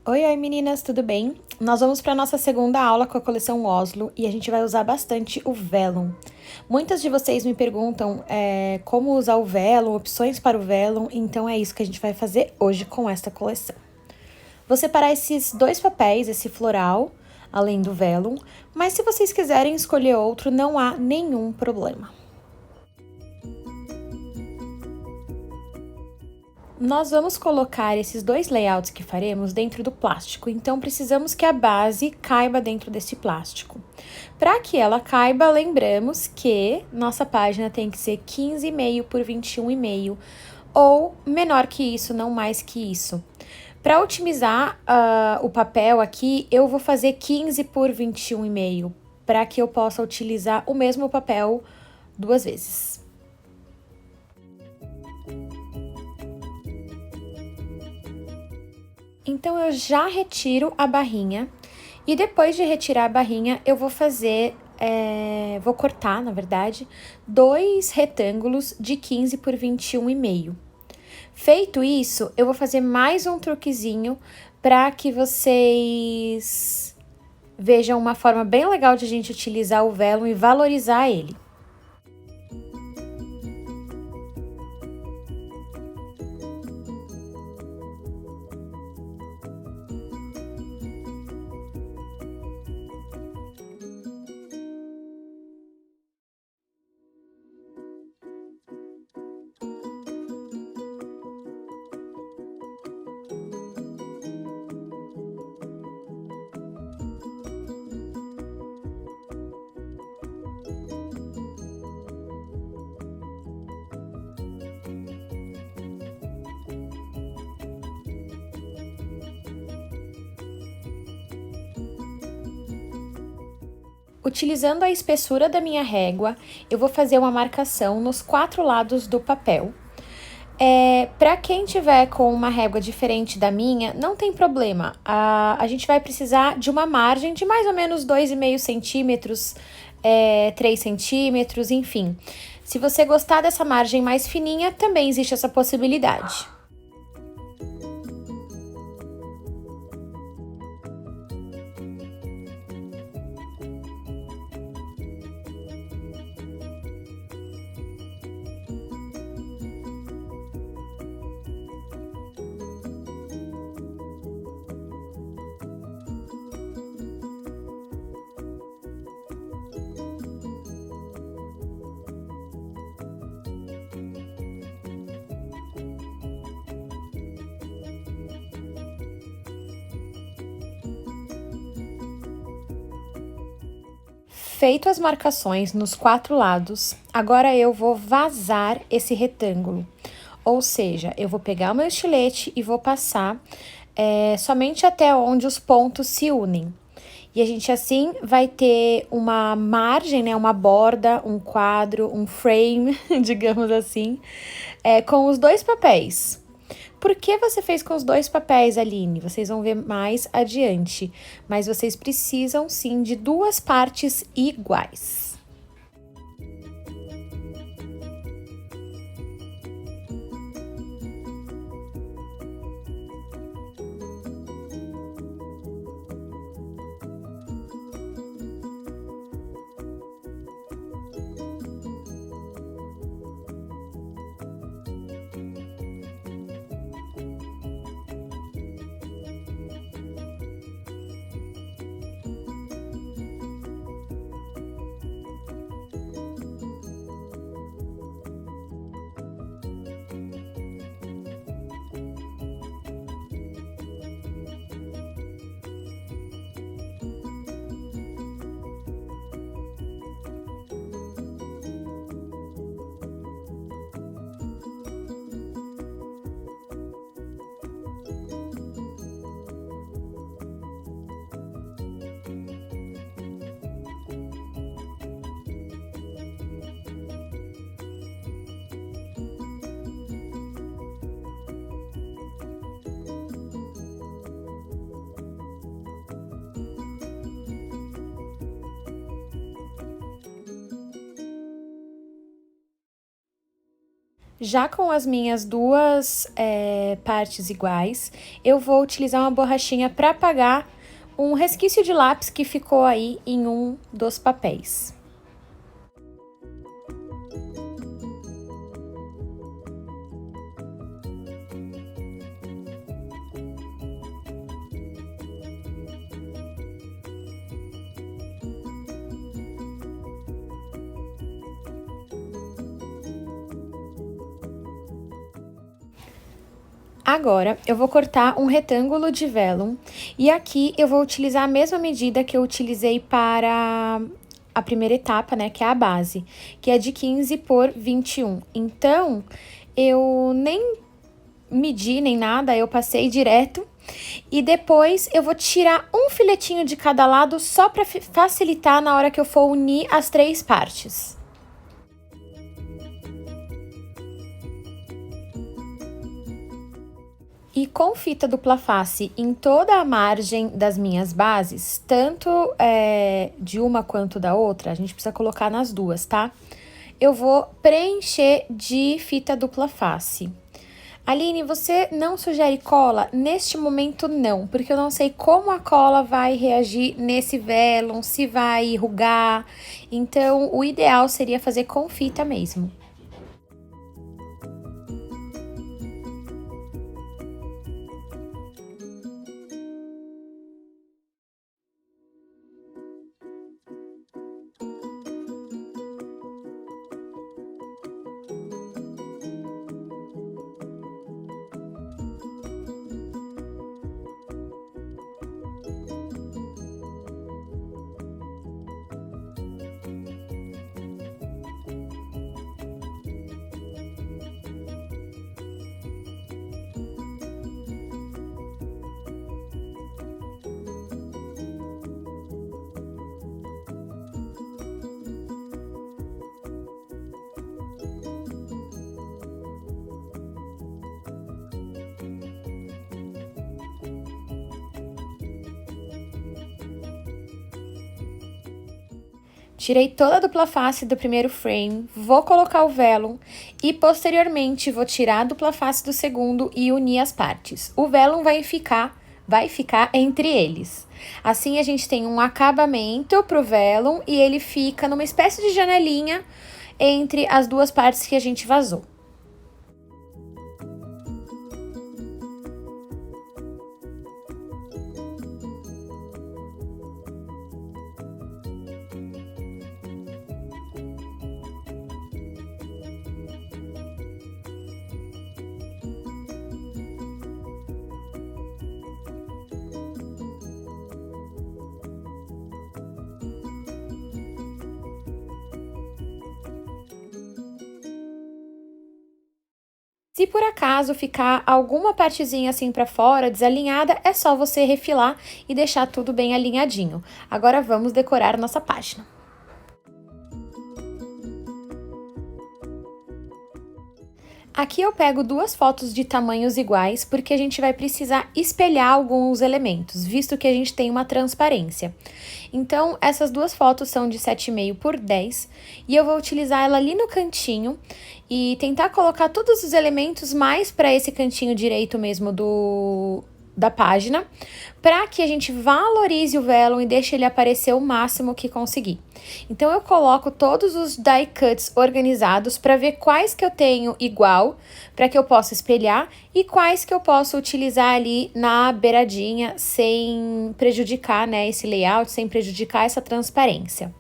Oi, oi meninas, tudo bem? Nós vamos para nossa segunda aula com a coleção Oslo e a gente vai usar bastante o vellum. Muitas de vocês me perguntam como usar o vellum, opções para o vellum, então é isso que a gente vai fazer hoje com esta coleção. Vou separar esses dois papéis, esse floral, além do vellum, mas se vocês quiserem escolher outro, não há nenhum problema. Nós vamos colocar esses dois layouts que faremos dentro do plástico, então precisamos que a base caiba dentro desse plástico. Para que ela caiba, lembramos que nossa página tem que ser 15,5 por 21,5 ou menor que isso, não mais que isso. Para otimizar o papel aqui, eu vou fazer 15 por 21,5 para que eu possa utilizar o mesmo papel duas vezes. Então, eu já retiro a barrinha e depois de retirar a barrinha, eu vou vou cortar, na verdade, dois retângulos de 15 por 21,5. Feito isso, eu vou fazer mais um truquezinho para que vocês vejam uma forma bem legal de a gente utilizar o vellum e valorizar ele. Utilizando a espessura da minha régua, eu vou fazer uma marcação nos quatro lados do papel. Para quem tiver com uma régua diferente da minha, não tem problema. A gente vai precisar de uma margem de mais ou menos 2,5 centímetros, 3 centímetros, enfim. Se você gostar dessa margem mais fininha, também existe essa possibilidade. Feito as marcações nos quatro lados, agora eu vou vazar esse retângulo. Ou seja, eu vou pegar o meu estilete e vou passar somente até onde os pontos se unem. E a gente assim vai ter uma margem, né, uma borda, um quadro, um frame, digamos assim, com os dois papéis. Por que você fez com os dois papéis, Aline? Vocês vão ver mais adiante, mas vocês precisam sim de duas partes iguais. Já com as minhas duas partes iguais, eu vou utilizar uma borrachinha para apagar um resquício de lápis que ficou aí em um dos papéis. Agora, eu vou cortar um retângulo de vellum e aqui eu vou utilizar a mesma medida que eu utilizei para a primeira etapa, né, que é a base, que é de 15 por 21. Então, eu nem medi nem nada, eu passei direto e depois eu vou tirar um filetinho de cada lado só para facilitar na hora que eu for unir as três partes. E com fita dupla face em toda a margem das minhas bases, tanto de uma quanto da outra, a gente precisa colocar nas duas, tá? Eu vou preencher de fita dupla face. Aline, você não sugere cola? Neste momento não, porque eu não sei como a cola vai reagir nesse vellum, se vai rugar. Então, o ideal seria fazer com fita mesmo. Tirei toda a dupla face do primeiro frame, vou colocar o vellum e posteriormente vou tirar a dupla face do segundo e unir as partes. O vellum vai ficar entre eles. Assim a gente tem um acabamento pro vellum e ele fica numa espécie de janelinha entre as duas partes que a gente vazou. Se por acaso ficar alguma partezinha assim para fora, desalinhada, é só você refilar e deixar tudo bem alinhadinho. Agora vamos decorar nossa página. Aqui eu pego duas fotos de tamanhos iguais, porque a gente vai precisar espelhar alguns elementos, visto que a gente tem uma transparência. Então, essas duas fotos são de 7,5 por 10, e eu vou utilizar ela ali no cantinho e tentar colocar todos os elementos mais para esse cantinho direito mesmo da página, para que a gente valorize o vellum e deixe ele aparecer o máximo que conseguir. Então, eu coloco todos os die cuts organizados para ver quais que eu tenho igual, para que eu possa espelhar, e quais que eu posso utilizar ali na beiradinha, sem prejudicar, né, esse layout, sem prejudicar essa transparência.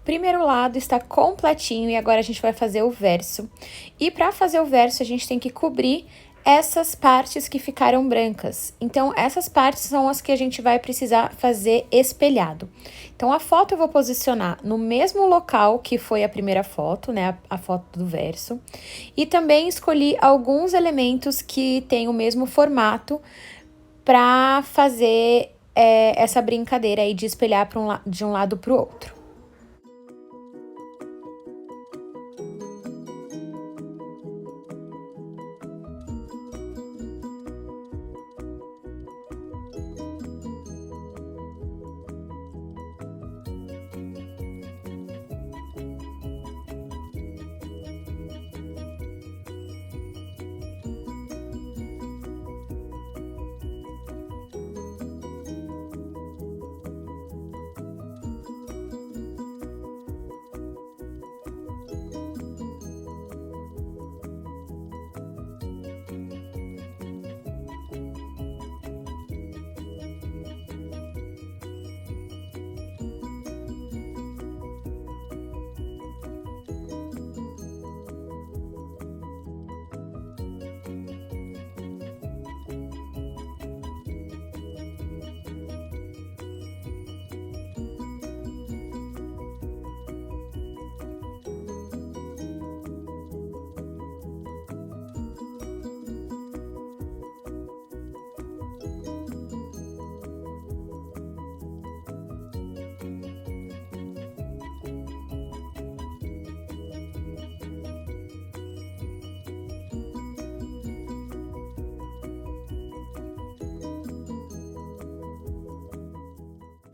primeiro lado está completinho e agora a gente vai fazer o verso. E para fazer o verso, a gente tem que cobrir essas partes que ficaram brancas. Então, essas partes são as que a gente vai precisar fazer espelhado. Então, a foto eu vou posicionar no mesmo local que foi a primeira foto, né? A foto do verso. E também escolhi alguns elementos que têm o mesmo formato para fazer essa brincadeira aí de espelhar de um lado para o outro.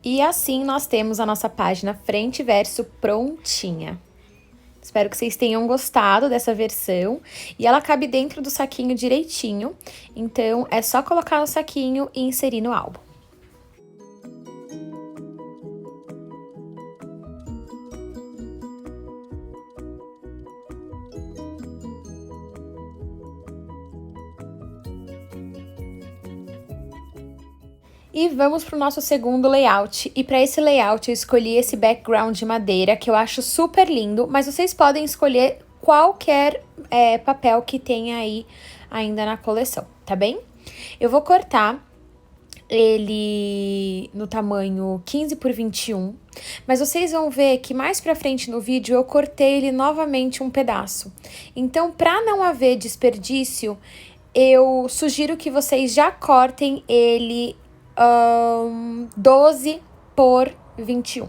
E assim nós temos a nossa página frente e verso prontinha. Espero que vocês tenham gostado dessa versão. E ela cabe dentro do saquinho direitinho. Então, é só colocar no saquinho e inserir no álbum. E vamos para o nosso segundo layout. E para esse layout eu escolhi esse background de madeira, que eu acho super lindo, mas vocês podem escolher qualquer papel que tenha aí ainda na coleção, tá bem? Eu vou cortar ele no tamanho 15 por 21, mas vocês vão ver que mais pra frente no vídeo eu cortei ele novamente um pedaço. Então, pra não haver desperdício, eu sugiro que vocês já cortem ele 12 por 21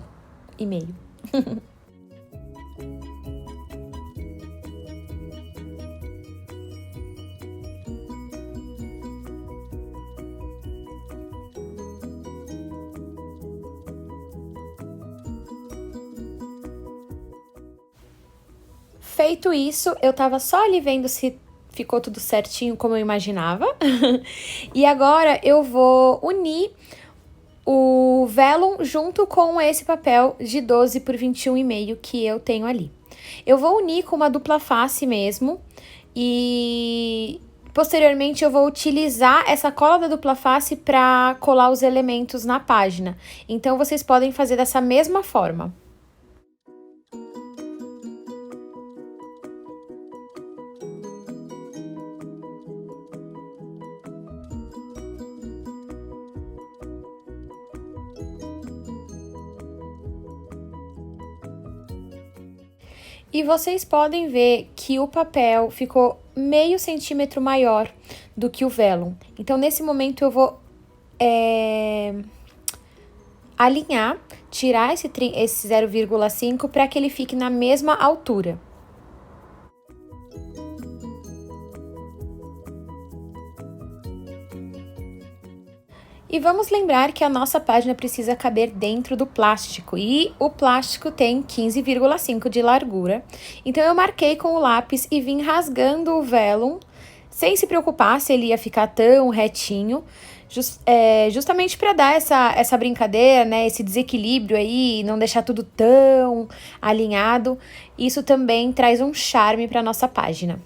e meio. Feito isso, eu tava só ali vendo se ficou tudo certinho como eu imaginava. E agora eu vou unir o vellum junto com esse papel de 12 por 21,5 que eu tenho ali. Eu vou unir com uma dupla face mesmo e posteriormente eu vou utilizar essa cola da dupla face para colar os elementos na página. Então vocês podem fazer dessa mesma forma. E vocês podem ver que o papel ficou meio centímetro maior do que o vellum. Então, nesse momento, eu vou alinhar, tirar esse 0,5 para que ele fique na mesma altura. E vamos lembrar que a nossa página precisa caber dentro do plástico, e o plástico tem 15,5 de largura. Então, eu marquei com o lápis e vim rasgando o vellum, sem se preocupar se ele ia ficar tão retinho, justamente para dar essa brincadeira, né, esse desequilíbrio aí, não deixar tudo tão alinhado. Isso também traz um charme para nossa página.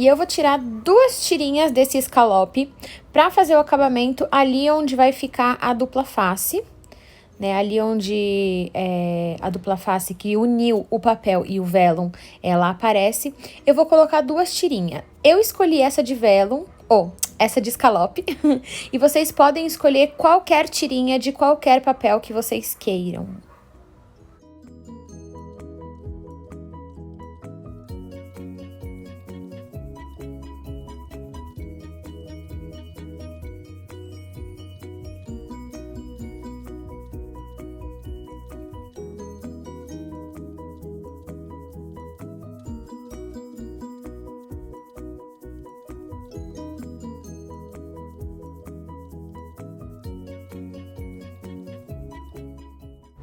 E eu vou tirar 2 tirinhas desse escalope para fazer o acabamento ali onde vai ficar a dupla face, né? Ali onde a dupla face que uniu o papel e o vellum, ela aparece. Eu vou colocar 2 tirinhas. Eu escolhi essa de vellum, ou essa de escalope, e vocês podem escolher qualquer tirinha de qualquer papel que vocês queiram.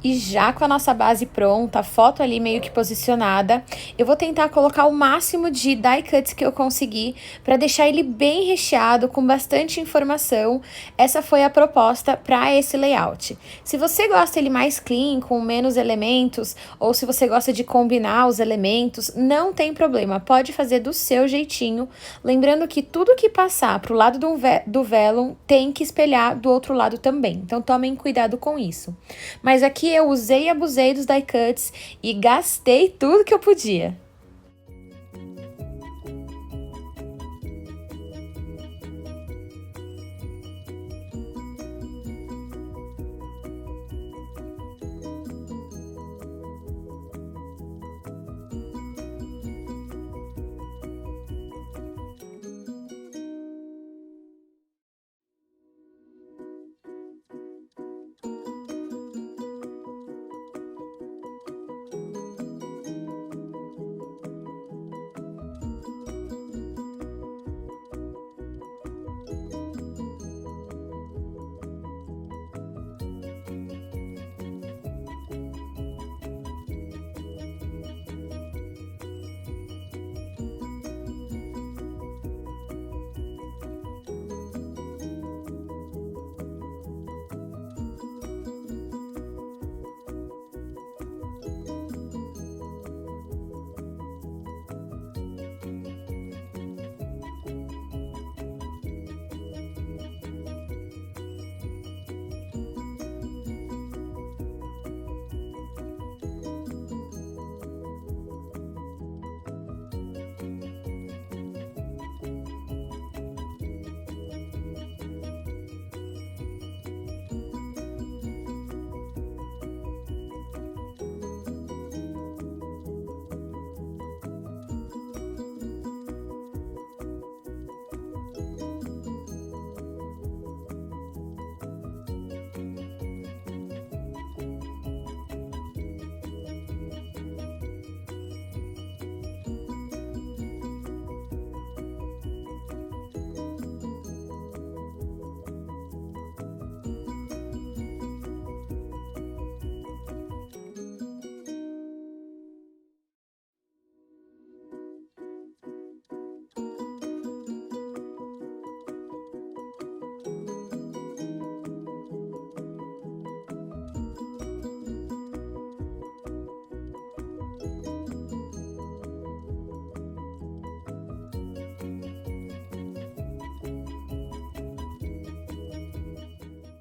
E já com a nossa base pronta, a foto ali meio que posicionada, eu vou tentar colocar o máximo de die cuts que eu conseguir para deixar ele bem recheado, com bastante informação. Essa foi a proposta para esse layout. Se você gosta ele mais clean, com menos elementos, ou se você gosta de combinar os elementos, não tem problema, pode fazer do seu jeitinho. Lembrando que tudo que passar para o lado do vellum tem que espelhar do outro lado também, então tomem cuidado com isso. Mas aqui eu usei e abusei dos die cuts e gastei tudo que eu podia.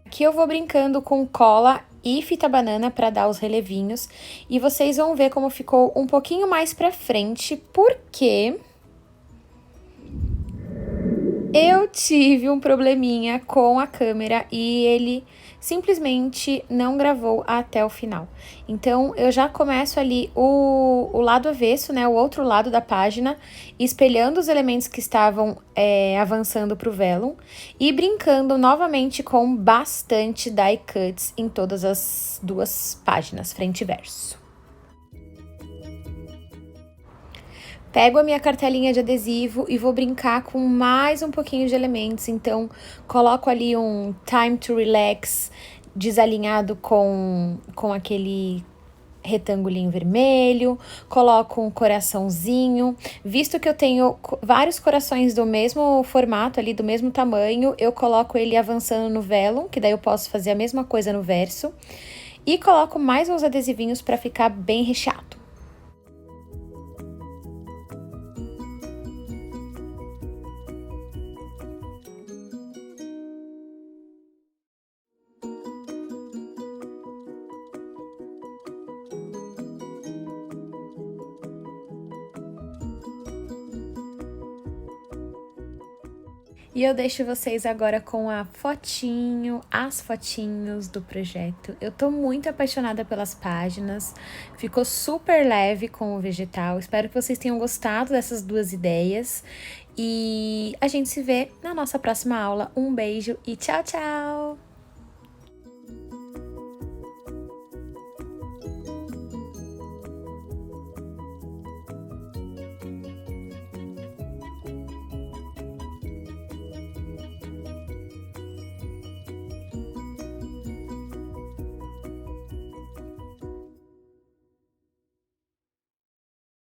Aqui eu vou brincando com cola e fita banana para dar os relevinhos. E vocês vão ver como ficou um pouquinho mais pra frente, porque eu tive um probleminha com a câmera e ele simplesmente não gravou até o final. Então, eu já começo ali o lado avesso, né, o outro lado da página, espelhando os elementos que estavam avançando para o vellum e brincando novamente com bastante die cuts em todas as 2 páginas, frente e verso. Pego a minha cartelinha de adesivo e vou brincar com mais um pouquinho de elementos. Então, coloco ali um Time to Relax desalinhado com aquele retângulo vermelho, coloco um coraçãozinho. Visto que eu tenho vários corações do mesmo formato ali, do mesmo tamanho, eu coloco ele avançando no vellum, que daí eu posso fazer a mesma coisa no verso. E coloco mais uns adesivinhos para ficar bem recheado. E eu deixo vocês agora com a fotinho, as fotinhos do projeto. Eu tô muito apaixonada pelas páginas, ficou super leve com o vegetal. Espero que vocês tenham gostado dessas duas ideias. E a gente se vê na nossa próxima aula. Um beijo e tchau, tchau!